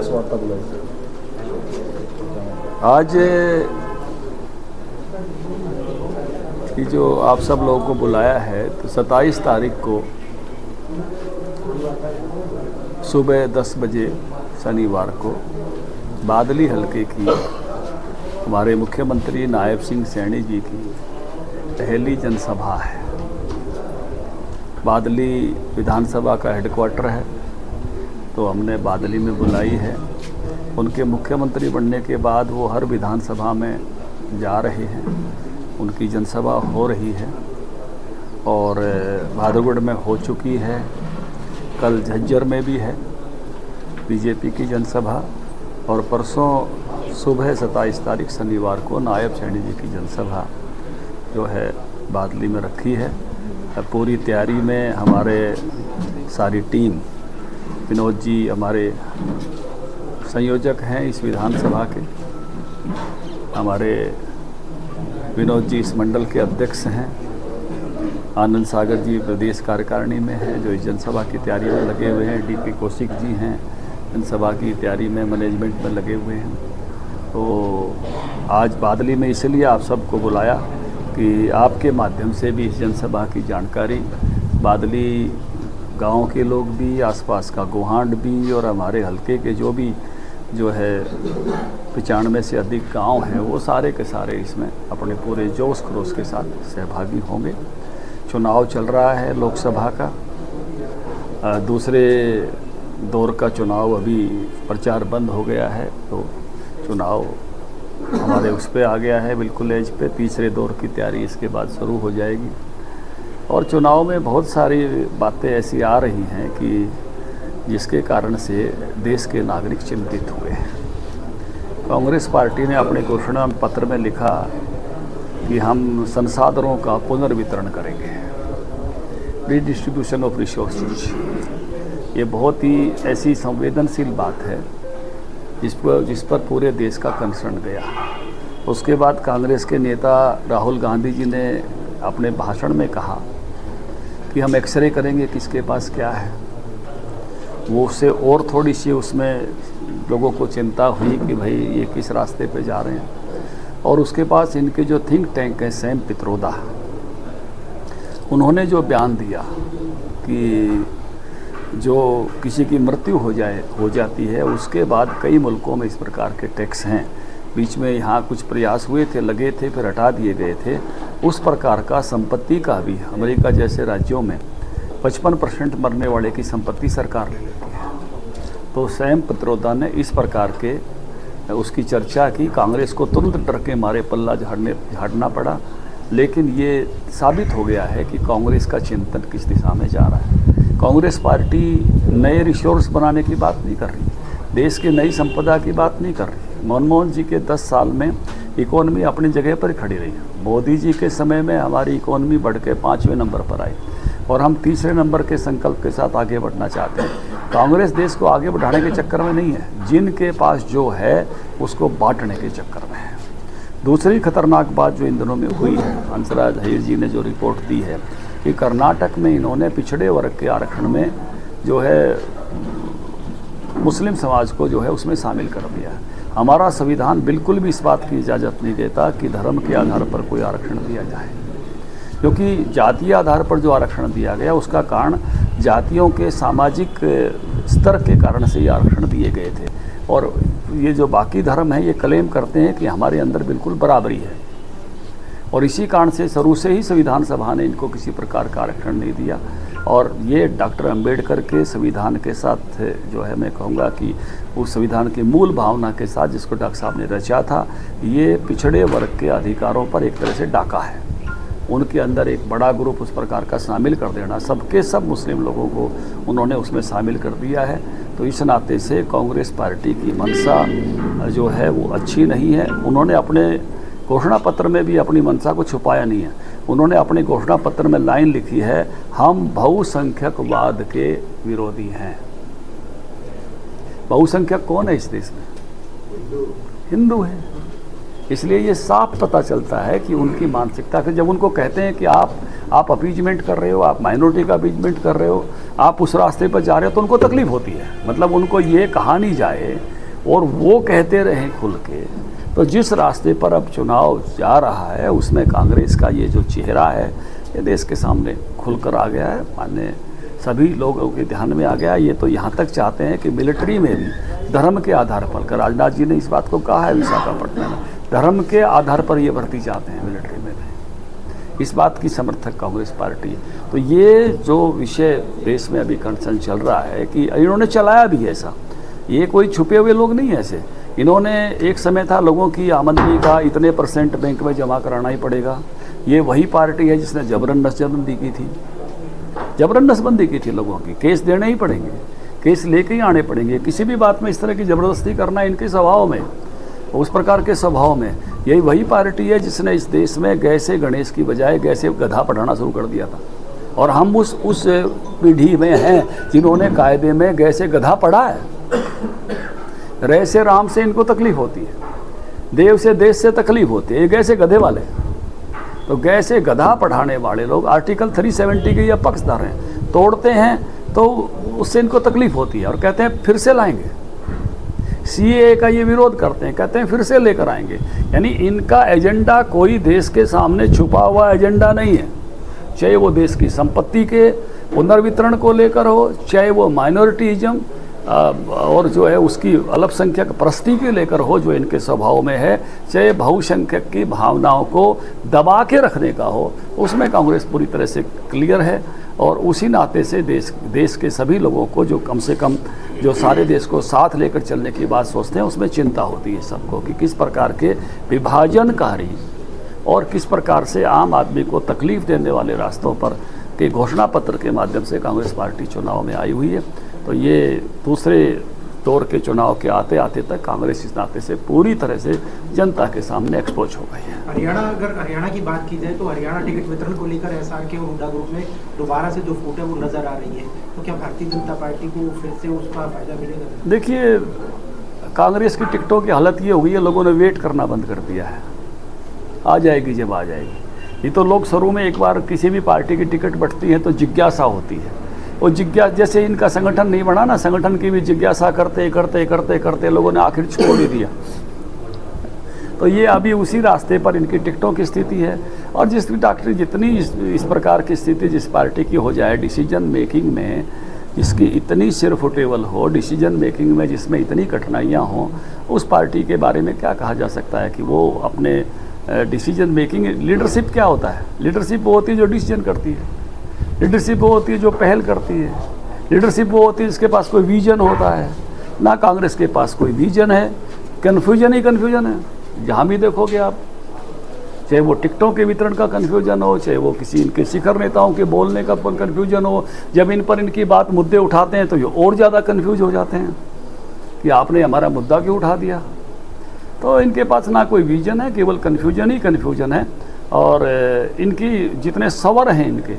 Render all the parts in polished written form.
Press वार्ता बुलाई। आज की जो आप सब लोगों को बुलाया है तो 27 तारीख को सुबह 10 बजे शनिवार को बादली हलके की हमारे मुख्यमंत्री नायब सिंह सैनी जी की पहली जनसभा है। बादली विधानसभा का हेडक्वार्टर है तो हमने बादली में बुलाई है। उनके मुख्यमंत्री बनने के बाद वो हर विधानसभा में जा रहे हैं, उनकी जनसभा हो रही है और भादरगढ़ में हो चुकी है, कल झज्जर में भी है बीजेपी की जनसभा और परसों सुबह 27 तारीख शनिवार को नायब सैनी जी की जनसभा जो है बादली में रखी है। पूरी तैयारी में हमारे सारी टीम, विनोद जी हमारे संयोजक हैं इस विधानसभा के, हमारे विनोद जी इस मंडल के अध्यक्ष हैं, आनंद सागर जी प्रदेश कार्यकारिणी में हैं जो इस जनसभा की तैयारी में लगे हुए हैं, डीपी कौशिक जी हैं जनसभा की तैयारी में मैनेजमेंट में लगे हुए हैं। तो आज बादली में इसलिए आप सबको बुलाया कि आपके माध्यम से भी इस जनसभा की जानकारी बादली गांव के लोग भी, आसपास का गोहांड भी और हमारे हलके के जो है 95 से अधिक गांव हैं वो सारे के सारे इसमें अपने पूरे जोश खरोश के साथ सहभागी होंगे। चुनाव चल रहा है लोकसभा का, दूसरे दौर का चुनाव अभी प्रचार बंद हो गया है तो चुनाव हमारे उस पे आ गया है बिल्कुल एज पे। तीसरे दौर की तैयारी इसके बाद शुरू हो जाएगी और चुनाव में बहुत सारी बातें ऐसी आ रही हैं कि जिसके कारण से देश के नागरिक चिंतित हुए हैं। कांग्रेस पार्टी ने अपने घोषणा पत्र में लिखा कि हम संसाधनों का पुनर्वितरण करेंगे, रीडिस्ट्रीब्यूशन ऑफ रिसोर्सेज। ये बहुत ही ऐसी संवेदनशील बात है जिस पर पूरे देश का कंसर्न गया। उसके बाद कांग्रेस के नेता राहुल गांधी जी ने अपने भाषण में कहा कि हम एक्सरे करेंगे किसके पास क्या है। वो उससे और थोड़ी सी उसमें लोगों को चिंता हुई कि भाई ये किस रास्ते पे जा रहे हैं। और उसके पास इनके जो थिंक टैंक हैं सैम पित्रोदा, उन्होंने जो बयान दिया कि जो किसी की मृत्यु हो जाती है उसके बाद कई मुल्कों में इस प्रकार के टैक्स हैं, बीच में यहाँ कुछ प्रयास हुए थे, लगे थे, फिर हटा दिए गए थे। उस प्रकार का संपत्ति का भी अमेरिका जैसे राज्यों में 55% मरने वाले की संपत्ति सरकार ले लेती है। तो सैम पित्रोदा ने इस प्रकार के उसकी चर्चा की। कांग्रेस को तुरंत डर के मारे पल्ला झाड़ना पड़ा, लेकिन ये साबित हो गया है कि कांग्रेस का चिंतन किस दिशा में जा रहा है। कांग्रेस पार्टी नए रिसोर्स बनाने की बात नहीं कर रही, देश की नई संपदा की बात नहीं कर रही। मनमोहन जी के 10 साल में इकोनॉमी अपनी जगह पर खड़ी रही। मोदी जी के समय में हमारी इकोनॉमी बढ़ के 5वें नंबर पर आई और हम तीसरे नंबर के संकल्प के साथ आगे बढ़ना चाहते हैं। कांग्रेस देश को आगे बढ़ाने के चक्कर में नहीं है, जिनके पास जो है उसको बांटने के चक्कर में है। दूसरी खतरनाक बात जो इन दिनों में हुई है, हंसराज अहीर जी ने जो रिपोर्ट दी है कि कर्नाटक में इन्होंने पिछड़े वर्ग के आरक्षण में जो है मुस्लिम समाज को जो है उसमें शामिल कर दिया है। हमारा संविधान बिल्कुल भी इस बात की इजाज़त नहीं देता कि धर्म के आधार पर कोई आरक्षण दिया जाए, क्योंकि जातीय आधार पर जो आरक्षण दिया गया उसका कारण जातियों के सामाजिक स्तर के कारण से ये आरक्षण दिए गए थे। और ये जो बाकी धर्म है ये क्लेम करते हैं कि हमारे अंदर बिल्कुल बराबरी है और इसी कारण से शुरू से ही संविधान सभा ने इनको किसी प्रकार का आरक्षण नहीं दिया। और ये डॉक्टर अंबेडकर के संविधान के साथ जो है मैं कहूँगा कि उस संविधान की मूल भावना के साथ जिसको डॉक्टर साहब ने रचा था, ये पिछड़े वर्ग के अधिकारों पर एक तरह से डाका है। उनके अंदर एक बड़ा ग्रुप उस प्रकार का शामिल कर देना, सबके सब मुस्लिम लोगों को उन्होंने उसमें शामिल कर दिया है। तो इस नाते से कांग्रेस पार्टी की मंशा जो है वो अच्छी नहीं है। उन्होंने अपने घोषणा पत्र में भी अपनी मंशा को छुपाया नहीं है। उन्होंने अपने घोषणा पत्र में लाइन लिखी है, हम बहुसंख्यकवाद के विरोधी हैं। बहुसंख्यक कौन है इस देश में? हिंदू है। इसलिए ये साफ पता चलता है कि उनकी मानसिकता, फिर जब उनको कहते हैं कि आप आप अपीजमेंट कर रहे हो, आप माइनॉरिटी का अपीजमेंट कर रहे हो, आप उस रास्ते पर जा रहे हो तो उनको तकलीफ होती है। मतलब उनको ये कहा नहीं जाए और वो कहते रहें खुल के। तो जिस रास्ते पर अब चुनाव जा रहा है उसमें कांग्रेस का ये जो चेहरा है ये देश के सामने खुलकर आ गया है, माननीय सभी लोगों के ध्यान में आ गया। ये तो यहाँ तक चाहते हैं कि मिलिट्री में भी धर्म के आधार पर, राजनाथ जी ने इस बात को कहा है विशाखापट्टनम में, धर्म के आधार पर ये भर्ती चाहते हैं मिलिट्री में भी। इस बात की समर्थक कांग्रेस पार्टी है। तो ये जो विषय देश में अभी कंसर्न चल रहा है कि इन्होंने चलाया भी ऐसा, ये कोई छुपे हुए लोग नहीं है ऐसे। इन्होंने एक समय था लोगों की आमदनी का इतने % बैंक में जमा कराना ही पड़ेगा। ये वही पार्टी है जिसने जबरन नसबंदी की थी, जबरन नसबंदी की थी लोगों की। केस देने ही पड़ेंगे, केस लेके ही आने पड़ेंगे। किसी भी बात में इस तरह की ज़बरदस्ती करना इनके स्वभाव में, उस प्रकार के स्वभाव में। यही वही पार्टी है जिसने इस देश में गैसे गणेश की बजाय गैसे गधा पढ़ाना शुरू कर दिया था। और हम उस पीढ़ी में हैं जिन्होंने कायदे में गैसे गधा पढ़ा है। रे से राम से इनको तकलीफ होती है, देव से देश से तकलीफ होती है, ये गैसे गधे वाले। तो गैसे गधा पढ़ाने वाले लोग आर्टिकल 370 के ये पक्षधर हैं, तोड़ते हैं तो उससे इनको तकलीफ होती है और कहते हैं फिर से लाएंगे। CAA का ये विरोध करते हैं, कहते हैं फिर से लेकर आएंगे। यानी इनका एजेंडा कोई देश के सामने छुपा हुआ एजेंडा नहीं है, चाहे वो देश की संपत्ति के पुनर्वितरण को लेकर हो, चाहे वो माइनॉरिटीज़म और जो है उसकी अल्पसंख्यक प्रस्ती के लेकर हो जो इनके स्वभाव में है, चाहे बहुसंख्यक की भावनाओं को दबा के रखने का हो, उसमें कांग्रेस पूरी तरह से क्लियर है। और उसी नाते से देश के सभी लोगों को जो कम से कम जो सारे देश को साथ लेकर चलने की बात सोचते हैं उसमें चिंता होती है सबको कि किस प्रकार के विभाजनकारी और किस प्रकार से आम आदमी को तकलीफ देने वाले रास्तों पर के घोषणा पत्र के माध्यम से कांग्रेस पार्टी चुनाव में आई हुई है। तो ये दूसरे दौर के चुनाव के आते आते तक कांग्रेस इस नाते से पूरी तरह से जनता के सामने एक्सपोज हो गई है। अगर हरियाणा की बात की जाए तो हरियाणा टिकट वितरण को लेकर SRK और हुड्डा ग्रुप में दोबारा से जो फूट है वो नजर आ रही है, तो क्या भारतीय जनता पार्टी को फिर से उसका फायदा मिलेगा? देखिए, कांग्रेस की टिकटों की हालत ये हो गई है, लोगों ने वेट करना बंद कर दिया है, आ जाएगी जब आ जाएगी। ये तो लोग शुरू में एक बार किसी भी पार्टी की टिकट बढ़ती है तो जिज्ञासा होती है, और जैसे इनका संगठन नहीं बना ना, संगठन की भी जिज्ञासा करते करते करते करते लोगों ने आखिर छोड़ ही दिया। तो ये अभी उसी रास्ते पर इनकी टिकटों की स्थिति है। और जितनी इस प्रकार की स्थिति जिस पार्टी की हो जाए, डिसीजन मेकिंग में जिसकी इतनी सिरफुटेबल हो, डिसीजन मेकिंग में जिसमें इतनी कठिनाइयाँ हों, उस पार्टी के बारे में क्या कहा जा सकता है कि वो अपने डिसीजन मेकिंग, लीडरशिप क्या होता है? लीडरशिप वो होती है जो डिसीजन करती है, लीडरशिप वो होती है जो पहल करती है, लीडरशिप वो होती है जिसके पास कोई विजन होता है। ना कांग्रेस के पास कोई विजन है, कन्फ्यूजन ही कन्फ्यूजन है। जहाँ भी देखोगे आप, चाहे वो टिकटों के वितरण का कन्फ्यूजन हो, चाहे वो किसी इनके शिखर नेताओं के बोलने का कन्फ्यूजन हो, जब इन पर इनकी बात मुद्दे उठाते हैं तो ये और ज़्यादा कन्फ्यूज हो जाते हैं कि आपने हमारा मुद्दा क्यों उठा दिया। तो इनके पास ना कोई विजन है, केवल कन्फ्यूजन ही कन्फ्यूजन है। और इनकी जितने सवर हैं इनके,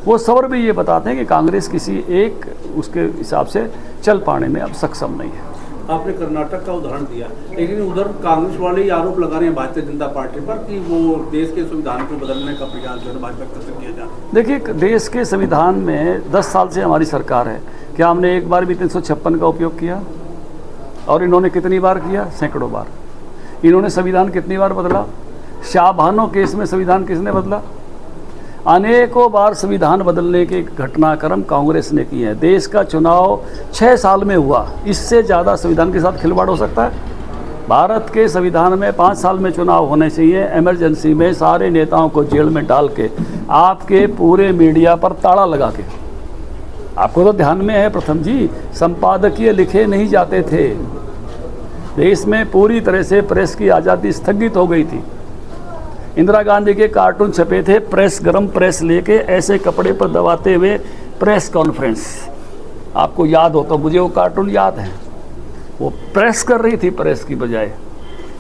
वो सवर भी ये बताते हैं कि कांग्रेस किसी एक उसके हिसाब से चल पाने में अब सक्षम नहीं है। आपने कर्नाटक का उदाहरण दिया, लेकिन उधर कांग्रेस वाले ही आरोप लगा रहे हैं भारतीय जनता पार्टी पर कि वो देश के संविधान को बदलने का प्रयास जो है भाजपा की तरफ से किया जा रहा है। देखिए, देश के संविधान में 10 साल से हमारी सरकार है, क्या हमने एक बार भी 356 का उपयोग किया? और इन्होंने कितनी बार किया? सैकड़ों बार। इन्होंने संविधान कितनी बार बदला? शाहबनो केस में संविधान किसने बदला? अनेकों बार संविधान बदलने के घटनाक्रम कांग्रेस ने किए हैं। देश का चुनाव 6 साल में हुआ, इससे ज़्यादा संविधान के साथ खिलवाड़ हो सकता है? भारत के संविधान में 5 साल में चुनाव होने चाहिए, इमरजेंसी में सारे नेताओं को जेल में डाल के, आपके पूरे मीडिया पर ताला लगा के। आपको तो ध्यान में है प्रथम जी, संपादकीय लिखे नहीं जाते थे, देश में पूरी तरह से प्रेस की आज़ादी स्थगित हो गई थी। इंदिरा गांधी के कार्टून छपे थे, प्रेस गरम प्रेस लेके ऐसे कपड़े पर दबाते हुए प्रेस कॉन्फ्रेंस, आपको याद हो तो, मुझे वो कार्टून याद है, वो प्रेस कर रही थी प्रेस की बजाय।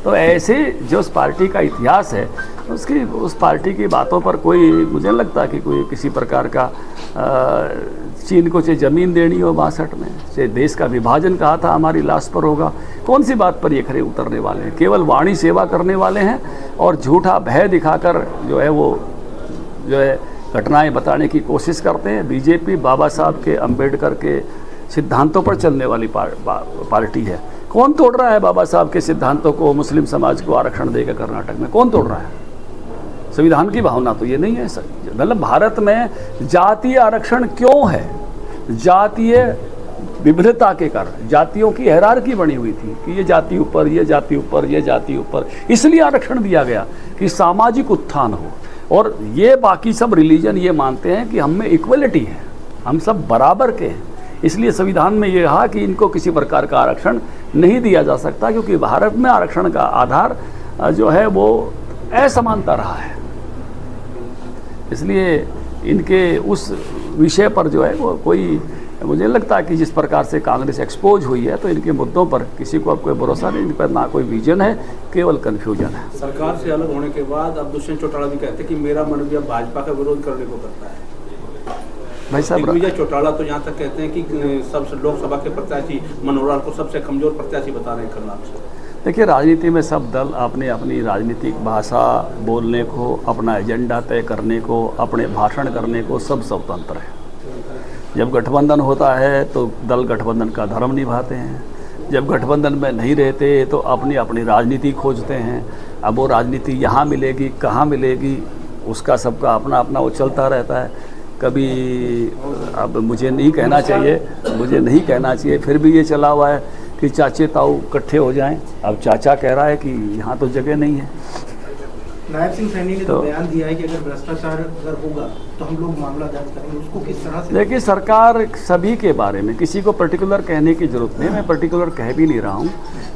तो ऐसे जो उस पार्टी का इतिहास है, उस पार्टी की बातों पर कोई, मुझे नहीं लगता कि कोई किसी प्रकार का चीन को चाहे ज़मीन देनी हो 62 में, चाहे देश का विभाजन कहा था हमारी लाश पर होगा, कौन सी बात पर ये खड़े उतरने वाले हैं? केवल वाणी सेवा करने वाले हैं और झूठा भय दिखाकर जो है वो जो है घटनाएं बताने की कोशिश करते हैं। बीजेपी बाबा साहब के अंबेडकर के सिद्धांतों पर चलने वाली पार्टी है। कौन तोड़ रहा है बाबा साहब के सिद्धांतों को, मुस्लिम समाज को आरक्षण देकर कर्नाटक में? कौन तोड़ रहा है? संविधान की भावना तो ये नहीं है। मतलब भारत में जातीय आरक्षण क्यों है? जातीय विभिन्नता के कारण जातियों की हायरार्की बनी हुई थी कि ये जाति ऊपर, ये जाति ऊपर, ये जाति ऊपर, इसलिए आरक्षण दिया गया कि सामाजिक उत्थान हो। और ये बाकी सब रिलीजन ये मानते हैं कि हम में इक्वलिटी है, हम सब बराबर के हैं, इसलिए संविधान में ये कहा कि इनको किसी प्रकार का आरक्षण नहीं दिया जा सकता, क्योंकि भारत में आरक्षण का आधार जो है वो असमानता रहा है। इसलिए इनके उस विषय पर जो है वो कोई, मुझे लगता है कि जिस प्रकार से कांग्रेस एक्सपोज हुई है, तो इनके मुद्दों पर किसी को अब कोई भरोसा नहीं, इन पर ना कोई विजन है, केवल कन्फ्यूजन है। सरकार से अलग होने के बाद अब दुष्यंत चौटाला भी कहते हैं कि मेरा मन भी अब भाजपा का विरोध करने को करता है। भाई साहब, दिग्विजय चौटाला तो यहाँ तक कहते हैं कि सबसे लोकसभा के प्रत्याशी मनोहर लाल को सबसे कमजोर प्रत्याशी बता रहे हैं करनाल से। देखिए, राजनीति में सब दल अपने अपनी राजनीतिक भाषा बोलने को, अपना एजेंडा तय करने को, अपने भाषण करने को सब स्वतंत्र है। जब गठबंधन होता है तो दल गठबंधन का धर्म निभाते हैं, जब गठबंधन में नहीं रहते तो अपनी अपनी राजनीति खोजते हैं। अब वो राजनीति यहाँ मिलेगी, कहाँ मिलेगी, उसका सबका अपना अपना वो चलता रहता है। कभी अब मुझे नहीं कहना चाहिए, फिर भी ये चला हुआ है कि चाचे ताऊ इकट्ठे हो जाएं। अब चाचा कह रहा है कि यहाँ तो जगह नहीं है। नायब सिंह सैनी ने तो बयान दिया है कि अगर भ्रष्टाचार अगर होगा तो हम लोग मामला दर्ज करेंगे, उसको किस तरह से? देखिए, सरकार सभी के बारे में, किसी को पर्टिकुलर कहने की जरूरत नहीं, मैं पर्टिकुलर कह भी नहीं रहा हूँ।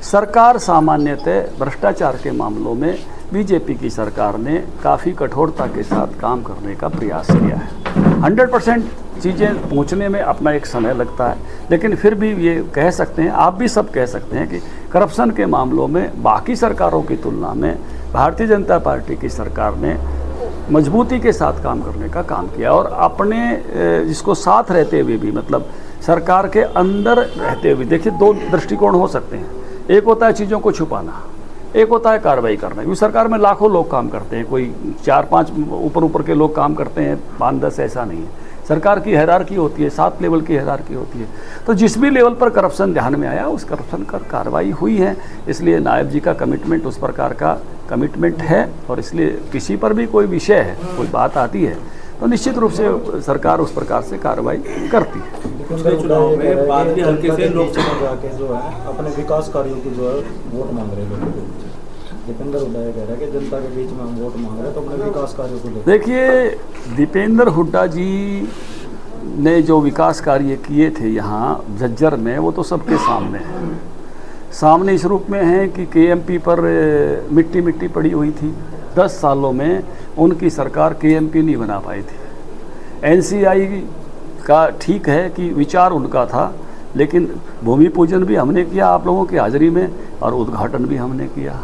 सरकार सामान्यतः भ्रष्टाचार के मामलों में बीजेपी की सरकार ने काफ़ी कठोरता के साथ काम करने का प्रयास किया है। 100% चीज़ें पहुंचने में अपना एक समय लगता है, लेकिन फिर भी ये कह सकते हैं, आप भी सब कह सकते हैं कि करप्शन के मामलों में बाकी सरकारों की तुलना में भारतीय जनता पार्टी की सरकार ने मजबूती के साथ काम करने का काम किया। और अपने जिसको साथ रहते हुए भी, मतलब सरकार के अंदर रहते हुए, देखिए दो दृष्टिकोण हो सकते हैं। एक होता है चीज़ों को छुपाना, एक होता है कार्रवाई करना। क्योंकि सरकार में लाखों लोग काम करते हैं, कोई 4-5 ऊपर के लोग काम करते हैं, 5-10 ऐसा नहीं है। सरकार की हायरार्की होती है, 7 लेवल की हायरार्की होती है। तो जिस भी लेवल पर करप्शन ध्यान में आया, उस करप्शन पर कार्रवाई हुई है। इसलिए नायब जी का कमिटमेंट उस प्रकार का कमिटमेंट है, और इसलिए किसी पर भी कोई विषय है, कोई बात आती है, तो निश्चित रूप से सरकार उस प्रकार से कार्रवाई करती है। पिछले चुनाव में बादली हल्के से लोकसभा जाके जो है अपने विकास कार्यों की जो है वोट मांग रहे हैं। दीपेंद्र हुड्डा कह रहा है कि जनता के बीच में हम वोट मांग रहे हैं, तो अपने विकास कार्यों को लेकर। देखिए, दीपेंद्र हुड्डा जी ने जो विकास कार्य किए थे यहाँ झज्जर में, वो तो सबके सामने है। सामने इस रूप में है कि केएमपी पर मिट्टी पड़ी हुई थी। 10 सालों में उनकी सरकार केएमपी नहीं बना पाई थी। एनसीआई का ठीक है कि विचार उनका था, लेकिन भूमि पूजन भी हमने किया आप लोगों की हाजिरी में, और उद्घाटन भी हमने किया।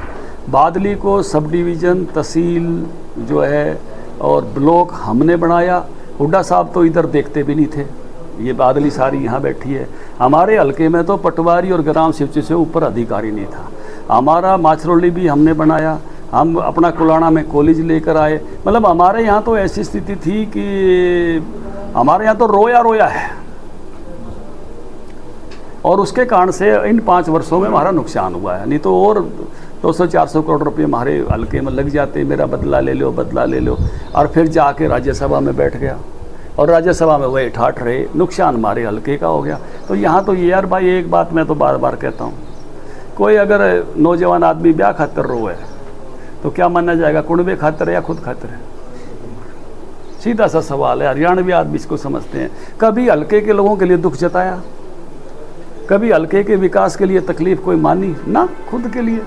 बादली को सब डिवीज़न, तहसील जो है और ब्लॉक हमने बनाया। हुड्डा साहब तो इधर देखते भी नहीं थे, ये बादली सारी यहाँ बैठी है। हमारे हलके में तो पटवारी और ग्राम सचिव से ऊपर अधिकारी नहीं था। हमारा माछरोली भी हमने बनाया, हम अपना कुलाना में कॉलेज लेकर आए। मतलब हमारे यहाँ तो ऐसी स्थिति थी कि हमारे यहाँ तो रोया है, और उसके कारण से इन 5 वर्षों में हमारा नुकसान हुआ है। नहीं तो और 200-400 करोड़ रुपए हमारे हल्के में लग जाते, मेरा बदला ले लो, और फिर जाके राज्यसभा में बैठ गया, और राज्यसभा में वही ठाठ रहे, नुकसान हमारे हल्के का हो गया। तो यहाँ तो ये यार भाई, एक बात मैं तो बार बार कहता हूँ, कोई अगर नौजवान आदमी ब्याह खातर रोए तो क्या माना जाएगा, कुंडबे खातर या खुद खातर है? सीधा सा सवाल है। हरियाणवी आदमी इसको समझते हैं। कभी हल्के के लोगों के लिए दुख जताया, कभी हल्के के विकास के लिए तकलीफ कोई मानी ना? खुद के लिए,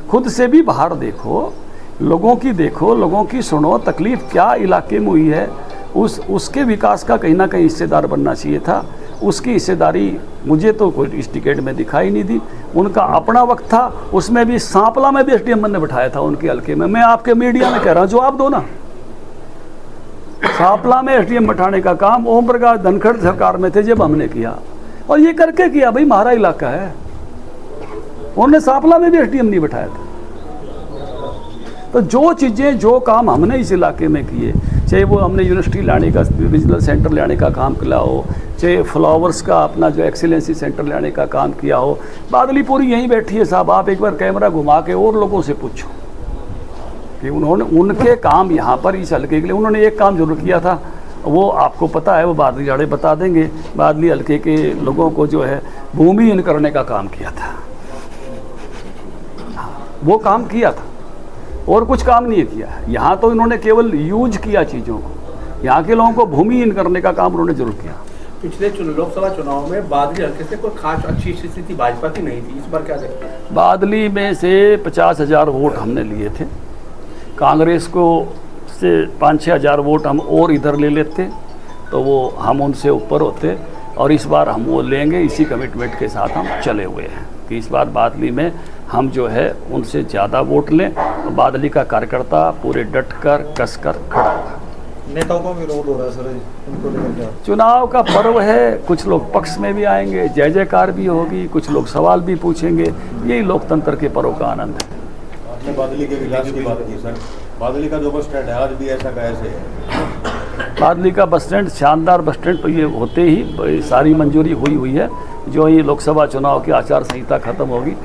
खुद से भी बाहर देखो, लोगों की सुनो, तकलीफ क्या इलाके में हुई है, उसके विकास का कहीं ना कहीं हिस्सेदार बनना चाहिए था। उसकी हिस्सेदारी मुझे तो कोई इस टिकट में दिखाई नहीं दी। उनका अपना वक्त था, उसमें भी सांपला में भी एसडीएम ने बिठाया था उनके हल्के में। मैं आपके मीडिया में कह रहा हूँ, जवाब दो ना। सांपला में एसडीएम बिठाने का काम ओम प्रकाश धनखड़ सरकार में थे जब हमने किया, और ये करके किया, भाई हमारा इलाका है। उन्होंने सांपला में भी एसडीएम नहीं बिठाया था। तो जो चीज़ें जो काम हमने इस इलाके में किए, चाहे वो हमने यूनिवर्सिटी लाने का, रीजनल सेंटर लाने का काम किया हो, चाहे फ्लावर्स का अपना जो एक्सीलेंसी सेंटर लाने का काम किया हो, बादली पूरी यहीं बैठी है साहब, आप एक बार कैमरा घुमा के और लोगों से पूछो कि उन्होंने उनके काम यहाँ पर इस हल्के के लिए उन्होंने एक काम जरूर किया था, वो आपको पता है, वो बादली जाड़े बता देंगे। बादली हल्के के लोगों को जो है भूमिहीन करने का काम किया था, वो काम किया था और कुछ काम नहीं किया है। यहाँ तो इन्होंने केवल यूज किया चीज़ों को, यहाँ के लोगों को भूमिहीन करने का काम उन्होंने जरूर किया। पिछले लोकसभा चुनाव में बादली हल्के से कोई खास अच्छी स्थिति भाजपा की नहीं थी, इस बार क्या देखते हैं? बादली में से 50,000 वोट हमने लिए थे, कांग्रेस को से 5-6 हज़ार वोट हम और इधर ले लेते तो वो हम उनसे ऊपर होते, और इस बार हम वो लेंगे, इसी कमिटमेंट के साथ हम चले हुए हैं कि इस बार बादली में हम जो है उनसे ज़्यादा वोट लें। तो बादली का कार्यकर्ता पूरे डट कर कस कर खड़ा हुआ। नेताओं का विरोध हो रहा है सर, उनको लेकर क्या? चुनाव का पर्व है, कुछ लोग पक्ष में भी आएंगे, जय जयकार भी होगी, कुछ लोग सवाल भी पूछेंगे, यही लोकतंत्र के पर्व का आनंद है। आपने बादली के विकास की बात की सर, बादली का जो बस स्टैंड है आज भी ऐसा कैसे है? बादली का बस स्टैंड शानदार बस स्टैंड, तो ये होते ही सारी मंजूरी हुई है। जो ये लोकसभा चुनाव की आचार संहिता खत्म होगी,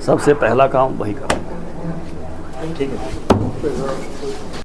सबसे पहला काम वही करेंगे। ठीक है।